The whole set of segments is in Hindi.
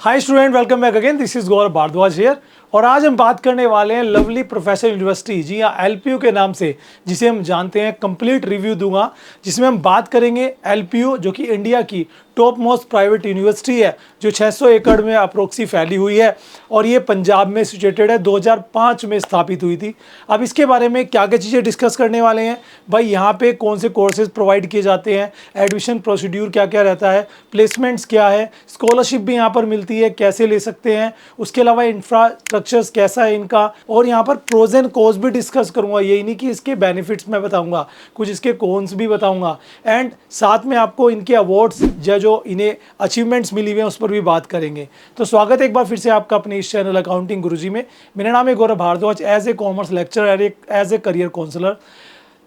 Hi student, welcome back again. This is Gaurav Bhardwaj here और आज हम बात करने वाले हैं लवली प्रोफेशनल यूनिवर्सिटी, जी हाँ, एलपीयू के नाम से जिसे हम जानते हैं। कंप्लीट रिव्यू दूंगा जिसमें हम बात करेंगे एलपीयू, जो कि इंडिया की टॉप मोस्ट प्राइवेट यूनिवर्सिटी है, जो 600 एकड़ में अप्रोक्सी फैली हुई है और ये पंजाब में सिचुएटेड है। 2005 में स्थापित हुई थी। अब इसके बारे में क्या क्या चीज़ें डिस्कस करने वाले हैं भाई। यहाँ पे कौन से कोर्सेज प्रोवाइड किए जाते हैं, एडमिशन प्रोसीड्यूर क्या क्या रहता है, प्लेसमेंट्स क्या है, स्कॉलरशिप भी यहाँ पर मिलती है, कैसे ले सकते हैं, उसके अलावा इंफ्रास्ट्रक्चर्स कैसा है इनका, और यहाँ पर प्रोज एंड कॉन्स भी डिस्कस करूँगा। यही नहीं कि इसके बेनिफिट्स मैं बताऊँगा, कुछ इसके कॉन्स भी बताऊँगा एंड साथ में आपको इनके अवार्ड्स जो इन्हें अचीवमेंट्स मिली हुई हैं उस पर भी बात करेंगे। तो स्वागत है एक बार फिर से आपका अपने इस चैनल अकाउंटिंग गुरुजी में। मेरा नाम है Gaurav Bhardwaj. As a commerce lecturer, as a career counsellor,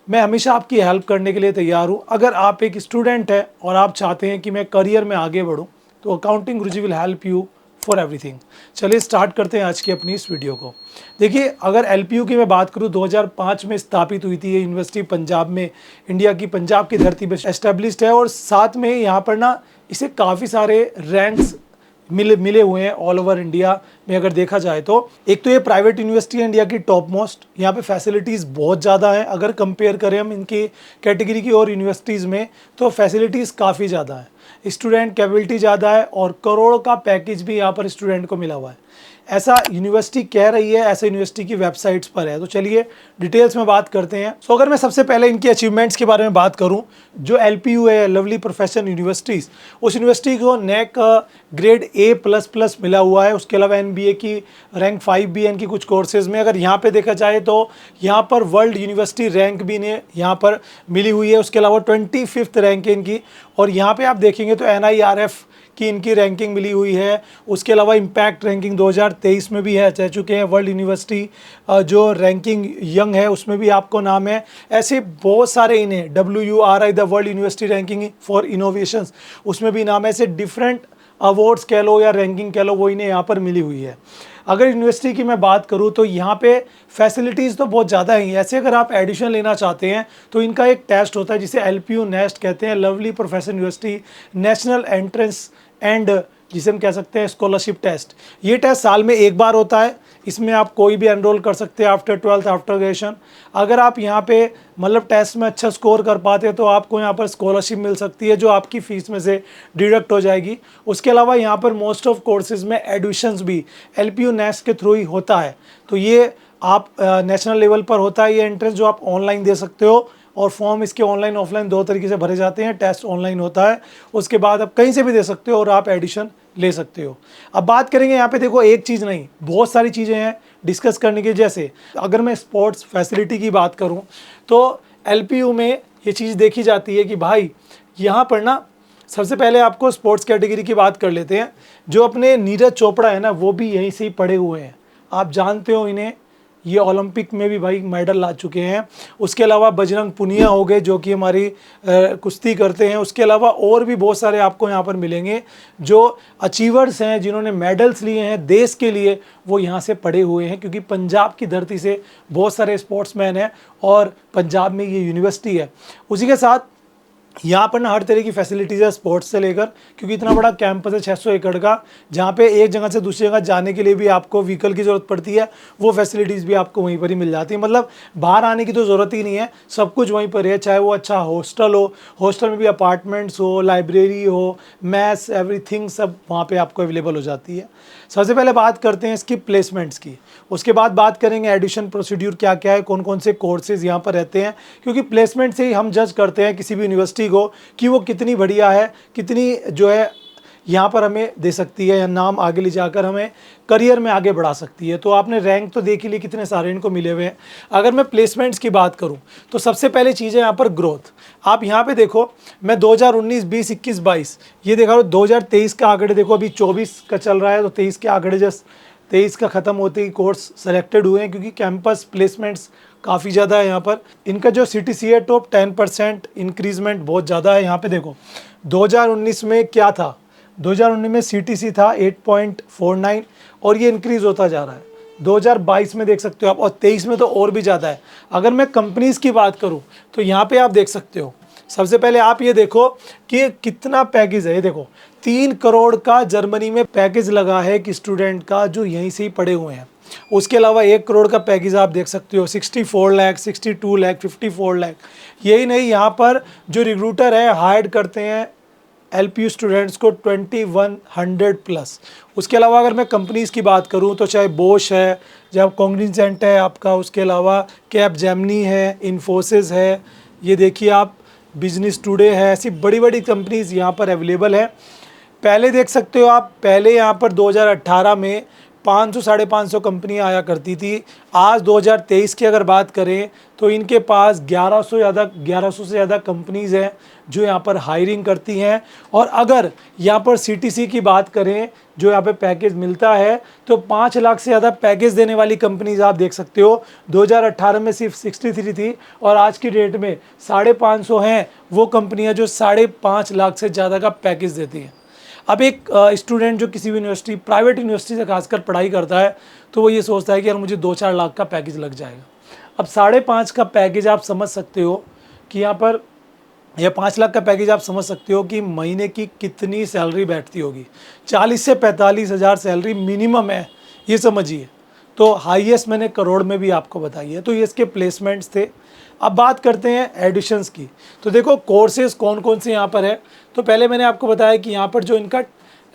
मैं हमेशा आपकी हेल्प करने के लिए तैयार हूँ। अगर आप एक स्टूडेंट हैं और आप चाहते हैं कि मैं करियर में आगे बढ़ूँ, तो accounting Guruji will help you for everything. चलिए स्टार्ट करते हैं आज की अपनी इस वीडियो को। देखिए, अगर एलपीयू की मैं बात करूं, 2005 में स्थापित हुई थी ये यूनिवर्सिटी। पंजाब में, इंडिया की पंजाब की धरती पर एस्टेब्लिश्ड है और साथ में यहाँ पर ना इसे काफ़ी सारे रैंक्स मिले हुए हैं ऑल ओवर इंडिया में। अगर देखा जाए तो एक तो ये प्राइवेट यूनिवर्सिटी है, इंडिया की टॉप मोस्ट। यहाँ पे फैसिलिटीज़ बहुत ज़्यादा हैं। अगर कंपेयर करें हम इनकी कैटेगरी की और यूनिवर्सिटीज़ में, तो फैसिलिटीज़ काफ़ी ज़्यादा है, स्टूडेंट कैपेबिलिटी ज़्यादा है और करोड़ों का पैकेज भी यहाँ पर स्टूडेंट को मिला हुआ है। ऐसा यूनिवर्सिटी कह रही है, ऐसा यूनिवर्सिटी की वेबसाइट्स पर है। तो चलिए डिटेल्स में बात करते हैं। सो अगर मैं सबसे पहले इनकी अचीवमेंट्स के बारे में बात करूं, जो एलपीयू है, लवली प्रोफेशनल यूनिवर्सिटीज़, उस यूनिवर्सिटी को नैक ग्रेड A++ मिला हुआ है। उसके अलावा NBA की रैंक 5 भी है इनकी कुछ कोर्सेज में। अगर यहाँ पे देखा जाए तो यहाँ पर वर्ल्ड यूनिवर्सिटी रैंक भी इन्हें यहाँ पर मिली हुई है। उसके अलावा 25th रैंक है इनकी। और यहाँ पर आप देखेंगे तो NIRF की इनकी रैंकिंग मिली हुई है। उसके अलावा इम्पैक्ट रैंकिंग 2023 में भी है, रह चुके हैं। वर्ल्ड यूनिवर्सिटी जो रैंकिंग यंग है उसमें भी आपको नाम है। ऐसे बहुत सारे इन्हें WURI, the world university ranking for innovations, उसमें भी नाम है। ऐसे डिफरेंट अवार्ड्स कह लो या रैंकिंग कह लो, वो इन्हें यहाँ पर मिली हुई है। अगर यूनिवर्सिटी की मैं बात करूँ तो यहाँ पे फैसिलिटीज़ तो बहुत ज़्यादा हैं। ऐसे अगर आप एडिशन लेना चाहते हैं तो इनका एक टेस्ट होता है जिसे LPU नेस्ट कहते हैं, lovely professional university national entrance and, जिसे हम कह सकते हैं स्कॉलरशिप टेस्ट। ये टेस्ट साल में एक बार होता है। इसमें आप कोई भी एनरोल कर सकते हैं आफ्टर 12th, आफ्टर ग्रेजुएशन। अगर आप यहाँ पे मतलब टेस्ट में अच्छा स्कोर कर पाते हैं तो आपको यहाँ पर स्कॉलरशिप मिल सकती है, जो आपकी फ़ीस में से डिडक्ट हो जाएगी। उसके अलावा यहाँ पर मोस्ट ऑफ कोर्सेज में एडमिशन्स भी LPU नेस्ट के थ्रू ही होता है। तो ये आप नेशनल लेवल पर होता है ये एंट्रेंस, जो आप ऑनलाइन दे सकते हो। और फॉर्म इसके ऑनलाइन ऑफलाइन दो तरीके से भरे जाते हैं। टेस्ट ऑनलाइन होता है, उसके बाद आप कहीं से भी दे सकते हो और आप एडिशन ले सकते हो। अब बात करेंगे यहाँ पे, देखो एक चीज़ नहीं, बहुत सारी चीज़ें हैं डिस्कस करने की। जैसे अगर मैं स्पोर्ट्स फैसिलिटी की बात करूँ तो एलपीयू में ये चीज़ देखी जाती है कि भाई यहाँ पर ना, सबसे पहले आपको स्पोर्ट्स कैटेगरी की बात कर लेते हैं। जो अपने नीरज चोपड़ा है ना, वो भी यहीं से ही पढ़े हुए हैं। आप जानते हो इन्हें, ये ओलंपिक में भी भाई मेडल ला चुके हैं। उसके अलावा बजरंग पुनिया हो गए, जो कि हमारी कुश्ती करते हैं। उसके अलावा और भी बहुत सारे आपको यहाँ पर मिलेंगे जो अचीवर्स हैं, जिन्होंने मेडल्स लिए हैं देश के लिए, वो यहाँ से पढ़े हुए हैं। क्योंकि पंजाब की धरती से बहुत सारे स्पोर्ट्समैन हैं और पंजाब में ये यूनिवर्सिटी है। उसी के साथ यहाँ पर ना हर तरह की फैसिलिटीज़ है स्पोर्ट्स से लेकर, क्योंकि इतना बड़ा कैंपस है 600 एकड़ का, जहाँ पे एक जगह से दूसरी जगह जाने के लिए भी आपको व्हीकल की ज़रूरत पड़ती है। वो फैसिलिटीज़ भी आपको वहीं पर ही मिल जाती है। मतलब बाहर आने की तो ज़रूरत ही नहीं है, सब कुछ वहीं पर है। चाहे वो अच्छा हॉस्टल हो, हॉस्टल में भी अपार्टमेंट्स हो, लाइब्रेरी हो, मैथ्स, एवरीथिंग सब वहाँ पर आपको अवेलेबल हो जाती है। सबसे पहले बात करते हैं इसकी प्लेसमेंट्स की। उसके बाद बात करेंगे एडमिशन प्रोसीड्यूर क्या क्या है, कौन कौन से कोर्सेज यहाँ पर रहते हैं। क्योंकि प्लेसमेंट से ही हम जज करते हैं किसी भी यूनिवर्सिटी को कि वो कितनी बढ़िया है, कितनी जो है यहाँ पर हमें दे सकती है या नाम आगे ले जाकर हमें करियर में आगे बढ़ा सकती है। तो आपने रैंक तो देख ही ली, कितने सारे इनको मिले हुए हैं। अगर मैं प्लेसमेंट्स की बात करूँ तो सबसे पहले चीज़ है यहाँ पर ग्रोथ। आप यहाँ पे देखो, मैं 2019, 20, 21, 22 ये देखा रहा हूँ। 2023 का आंकड़े देखो, अभी 24 का चल रहा है, तो 23 के आंकड़े जस्ट 23 का ख़त्म होते ही कोर्स सेलेक्टेड हुए हैं। क्योंकि कैंपस प्लेसमेंट्स काफ़ी ज़्यादा है यहाँ पर। इनका जो CTC है टॉप 10% इंक्रीजमेंट बहुत ज़्यादा है। यहाँ पे देखो 2019 में क्या था, 2019 में CTC था 8.49 और ये इंक्रीज़ होता जा रहा है। 2022 में देख सकते हो आप, और 23 में तो और भी ज़्यादा है। अगर मैं कंपनीज़ की बात करूँ तो यहाँ पे आप देख सकते हो सबसे पहले आप ये देखो कि कितना पैकेज है। ये देखो 3 करोड़ का जर्मनी में पैकेज लगा है कि स्टूडेंट का जो यहीं से ही पढ़े हुए हैं। उसके अलावा 1 करोड़ का पैकेज आप देख सकते हो, 64 लाख, 62 लाख, 54 लाख। यही नहीं, यहाँ पर जो रिक्रूटर है हायर करते हैं LPU स्टूडेंट्स को 2100 प्लस। उसके अलावा अगर मैं कंपनीज़ की बात करूँ तो चाहे बोश है, जब कॉग्निजेंट है आपका, उसके अलावा कैप जेमिनी है, इन्फोसिस है, ये देखिए आप बिजनेस टुडे है, ऐसी बड़ी बड़ी कंपनीज़ यहाँ पर अवेलेबल है। पहले देख सकते हो आप, पहले यहाँ पर 2018 में 500 साढ़े 500 कंपनियाँ आया करती थी। आज 2023 की अगर बात करें तो इनके पास 1100 से ज़्यादा कंपनीज़ हैं जो यहाँ पर हायरिंग करती हैं। और अगर यहाँ पर CTC की बात करें, जो यहाँ पे पैकेज मिलता है, तो 5 लाख से ज़्यादा पैकेज देने वाली कंपनीज़ आप देख सकते हो। 2018 में सिर्फ 63 थी और आज की डेट में 550 हैं वो कंपनियाँ जो 5.5 लाख से ज़्यादा का पैकेज देती हैं। अब एक स्टूडेंट जो किसी भी यूनिवर्सिटी, प्राइवेट यूनिवर्सिटी से खासकर पढ़ाई करता है, तो वो ये सोचता है कि यार मुझे 2-4 लाख का पैकेज लग जाएगा। अब 5.5 का पैकेज आप समझ सकते हो कि यहाँ पर, या 5 लाख का पैकेज आप समझ सकते हो कि महीने की कितनी सैलरी बैठती होगी। 40 से 45 हज़ार सैलरी मिनिमम है, ये समझिए। तो हाईएस्ट मैंने करोड़ में भी आपको बताई है। तो ये इसके प्लेसमेंट्स थे। अब बात करते हैं एडिशंस की। तो देखो कोर्सेज़ कौन कौन से यहाँ पर है। तो पहले मैंने आपको बताया कि यहाँ पर जो इनका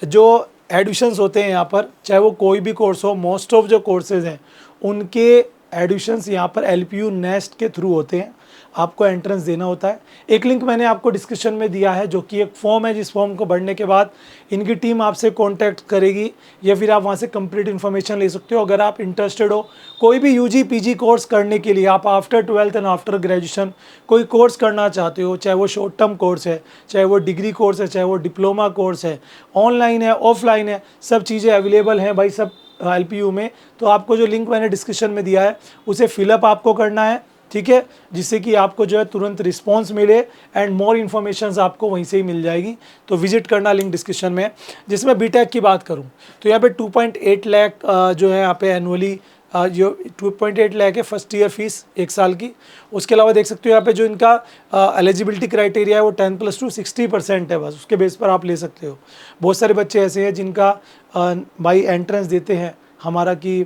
जो एडिशंस होते हैं, यहाँ पर चाहे वो कोई भी कोर्स हो, मोस्ट ऑफ जो कोर्सेज़ हैं उनके एडिशंस यहाँ पर LPU नेस्ट के थ्रू होते हैं। आपको एंट्रेंस देना होता है। एक लिंक मैंने आपको डिस्क्रिप्शन में दिया है जो कि एक फॉर्म है, जिस फॉर्म को भरने के बाद इनकी टीम आपसे कांटेक्ट करेगी या फिर आप वहाँ से कंप्लीट इन्फॉर्मेशन ले सकते हो। अगर आप इंटरेस्टेड हो कोई भी UG PG कोर्स करने के लिए, आप after 12th and after graduation कोई कोर्स करना चाहते हो, चाहे वो शॉर्ट टर्म कोर्स है, चाहे वो डिग्री कोर्स है, चाहे वो डिप्लोमा कोर्स है, ऑनलाइन है, ऑफलाइन है, सब चीज़ें अवेलेबल हैं भाई, सब LPU में। तो आपको जो लिंक मैंने डिस्क्रिप्शन में दिया है उसे फिलअप आपको करना है, ठीक है, जिससे कि आपको जो है तुरंत रिस्पांस मिले एंड मोर इन्फॉर्मेशन आपको वहीं से ही मिल जाएगी। तो विजिट करना, लिंक डिस्क्रिप्शन में। जिसमें बीटेक की बात करूं तो यहाँ पे 2.8 लाख जो है यहाँ पे एनुअली जो 2.8 लाख है फर्स्ट ईयर फीस 1 साल की। उसके अलावा देख सकते हो यहाँ पे जो इनका एलिजिबिलिटी क्राइटेरिया है वो 10+2 60% है, बस उसके बेस पर आप ले सकते हो। बहुत सारे बच्चे ऐसे हैं जिनका भाई एंट्रेंस देते हैं हमारा कि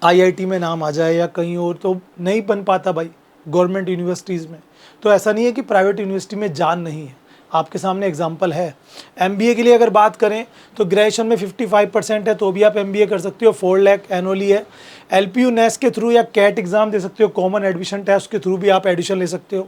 IIT में नाम आ जाए या कहीं और, तो नहीं बन पाता भाई गवर्नमेंट यूनिवर्सिटीज़ में। तो ऐसा नहीं है कि प्राइवेट यूनिवर्सिटी में जान नहीं है, आपके सामने एग्जांपल है। MBA के लिए अगर बात करें तो ग्रेजुएशन में 55% है तो भी आप MBA कर सकते हो, 4 लाख एनुअली है। LPU नेस्ट के थ्रू या कैट एग्ज़ाम दे सकते हो, कॉमन एडमिशन टेस्ट के थ्रू भी आप एडिशन ले सकते हो।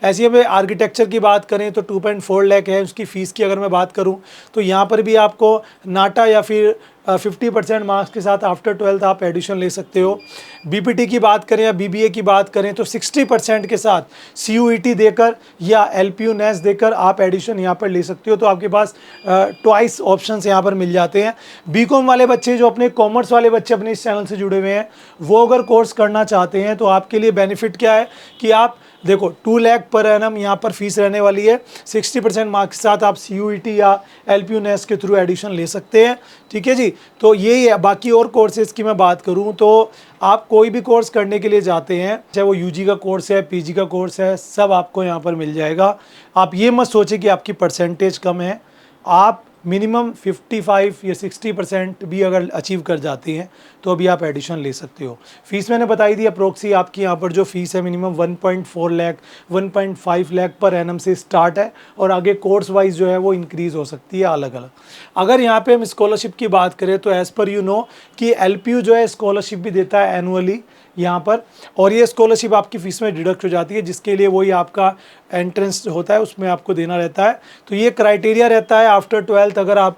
ऐसे ही आर्किटेक्चर की बात करें तो 2.4 लाख है उसकी फ़ीस की। अगर मैं बात करूं तो यहाँ पर भी आपको नाटा या फिर 50% मार्क्स के साथ आफ्टर 12th आप एडिशन ले सकते हो। BPT की बात करें या BBA की बात करें तो 60% के साथ CUET देकर या LPU नेस्ट देकर आप एडिशन यहाँ पर ले सकते हो। तो आपके पास ट्वाइस ऑप्शंस यहाँ पर मिल जाते हैं। BCom वाले बच्चे, जो अपने कॉमर्स वाले बच्चे अपने इस चैनल से जुड़े हुए हैं, वो अगर कोर्स करना चाहते हैं तो आपके लिए बेनिफिट क्या है कि आप देखो 2 लाख पर एनम यहाँ पर फीस रहने वाली है। 60% मार्क्स के साथ आप CUET या LPU नेस्ट के थ्रू एडिशन ले सकते हैं, ठीक है जी। तो यही है। बाकी और कोर्सेज़ की मैं बात करूँ तो आप कोई भी कोर्स करने के लिए जाते हैं, चाहे वो UG का कोर्स है, PG का कोर्स है, सब आपको यहाँ पर मिल जाएगा। आप ये मत सोचें कि आपकी परसेंटेज कम है, आप मिनिमम 55 या 60% भी अगर अचीव कर जाती हैं तो अभी आप एडिशन ले सकते हो। फीस मैंने बताई दी अप्रोक्सी, आपकी यहाँ पर जो फीस है minimum 1.4 lakh 1.5 lakh per annum से स्टार्ट है और आगे कोर्स वाइज जो है वो इंक्रीज़ हो सकती है अलग अलग। अगर यहाँ पे हम स्कॉलरशिप की बात करें तो एज़ पर यू नो कि LPU जो है स्कॉलरशिप भी देता है एनुअली यहाँ पर, और ये स्कॉलरशिप आपकी फ़ीस में डिडक्ट हो जाती है, जिसके लिए वही आपका एंट्रेंस होता है उसमें आपको देना रहता है। तो ये क्राइटेरिया रहता है आफ्टर 12th, अगर आप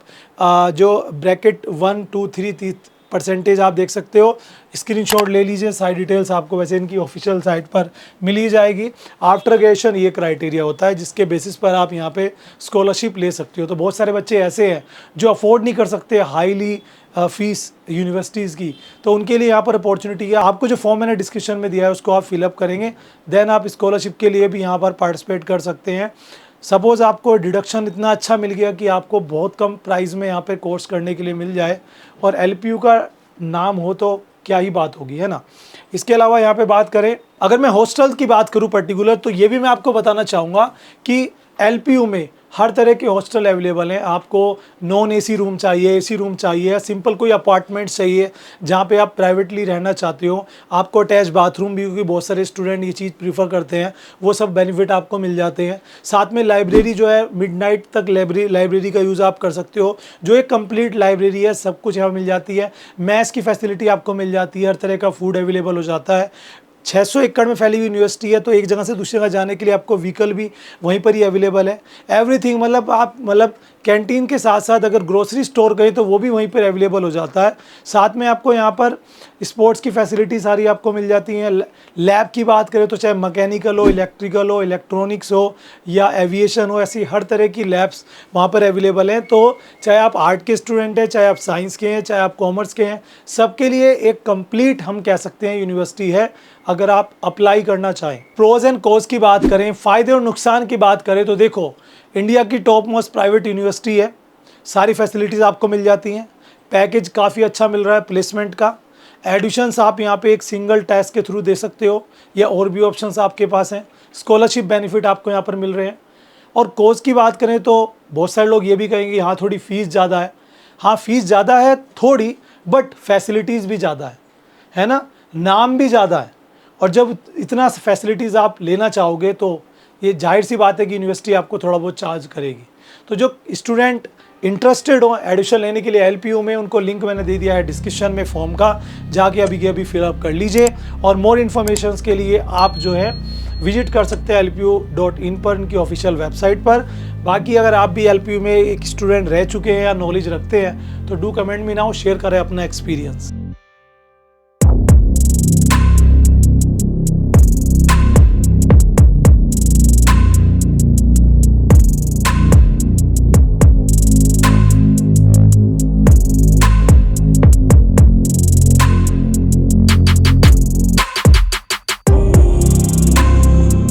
जो ब्रैकेट 1 2 3 परसेंटेज आप देख सकते हो, स्क्रीनशॉट ले लीजिए। सारी डिटेल्स आपको वैसे इनकी ऑफिशियल साइट पर मिल ही जाएगी। आफ्टर ग्रेजुएशन ये क्राइटेरिया होता है जिसके बेसिस पर आप यहाँ पे स्कॉलरशिप ले सकते हो। तो बहुत सारे बच्चे ऐसे हैं जो अफोर्ड नहीं कर सकते हाईली फीस यूनिवर्सिटीज़ की, तो उनके लिए यहाँ पर अपॉर्चुनिटी है। आपको जो फॉर्म मैंने डिस्क्रिप्शन में दिया है उसको आप फिलअप करेंगे, देन आप स्कॉलरशिप के लिए भी यहाँ पर पार्टिसिपेट कर सकते हैं। सपोज़ आपको डिडक्शन इतना अच्छा मिल गया कि आपको बहुत कम प्राइस में यहाँ पे कोर्स करने के लिए मिल जाए और LPU का नाम हो तो क्या ही बात होगी, है ना। इसके अलावा यहाँ पे बात करें, अगर मैं हॉस्टल की बात करूँ पर्टिकुलर, तो ये भी मैं आपको बताना चाहूँगा कि LPU में हर तरह के हॉस्टल अवेलेबल हैं। आपको नॉन AC रूम चाहिए, AC रूम चाहिए, या सिंपल कोई अपार्टमेंट चाहिए जहाँ पे आप प्राइवेटली रहना चाहते हो, आपको अटैच बाथरूम भी, क्योंकि बहुत सारे स्टूडेंट ये चीज़ प्रीफर करते हैं, वो सब बेनिफिट आपको मिल जाते हैं। साथ में लाइब्रेरी जो है, मिडनाइट तक लाइब्रेरी का यूज़ आप कर सकते हो, जो एक कंप्लीट लाइब्रेरी है, सब कुछ यहाँ मिल जाती है। मैथ्स की फैसिलिटी आपको मिल जाती है, हर तरह का फूड अवेलेबल हो जाता है। 600 एकड़ में फैली हुई यूनिवर्सिटी है, तो एक जगह से दूसरी जगह जाने के लिए आपको व्हीकल भी वहीं पर ही अवेलेबल है। एवरीथिंग, मतलब आप कैंटीन के साथ साथ अगर ग्रोसरी स्टोर गए तो वो भी वहीं पर अवेलेबल हो जाता है। साथ में आपको यहाँ पर स्पोर्ट्स की फैसिलिटी सारी आपको मिल जाती हैं। लैब की बात करें तो चाहे मैकेनिकल हो, इलेक्ट्रिकल हो, इलेक्ट्रॉनिक्स हो या एविएशन हो, ऐसी हर तरह की लैब्स वहाँ पर अवेलेबल हैं। तो चाहे आप आर्ट के स्टूडेंट हैं, चाहे आप साइंस के हैं, चाहे आप कॉमर्स के हैं, सबके लिए एक कंप्लीट हम कह सकते हैं यूनिवर्सिटी है, अगर आप अप्लाई करना चाहें। प्रोज एंड कॉज की बात करें, फ़ायदे और नुकसान की बात करें, तो देखो, इंडिया की टॉप मोस्ट प्राइवेट यूनिवर्सिटी है, सारी फैसिलिटीज़ आपको मिल जाती हैं, पैकेज काफ़ी अच्छा मिल रहा है प्लेसमेंट का, एडमिशन्स आप यहाँ पे एक सिंगल टेस्ट के थ्रू दे सकते हो, या और भी ऑप्शंस आपके पास हैं, स्कॉलरशिप बेनिफिट आपको यहाँ पर मिल रहे हैं। और कोर्स की बात करें तो बहुत सारे लोग ये भी कहेंगे हाँ थोड़ी फ़ीस ज़्यादा है। हाँ, फ़ीस ज़्यादा है थोड़ी, बट फैसिलिटीज़ भी ज़्यादा है ना, नाम भी ज़्यादा है। और जब इतना फैसिलिटीज़ आप लेना चाहोगे तो ये जाहिर सी बात है कि यूनिवर्सिटी आपको थोड़ा बहुत चार्ज करेगी। तो जो स्टूडेंट इंटरेस्टेड हो एडमिशन लेने के लिए LPU में, उनको लिंक मैंने दे दिया है डिस्क्रिप्शन में फॉर्म का, जाके अभी के अभी फिलअप कर लीजिए। और मोर इन्फॉर्मेशन के लिए आप जो है विजिट कर सकते हैं lpu.in पर, इनकी ऑफिशियल वेबसाइट पर। बाकी अगर आप भी LPU में एक स्टूडेंट रह चुके हैं या नॉलेज रखते हैं तो do comment me now, share करें अपना एक्सपीरियंस।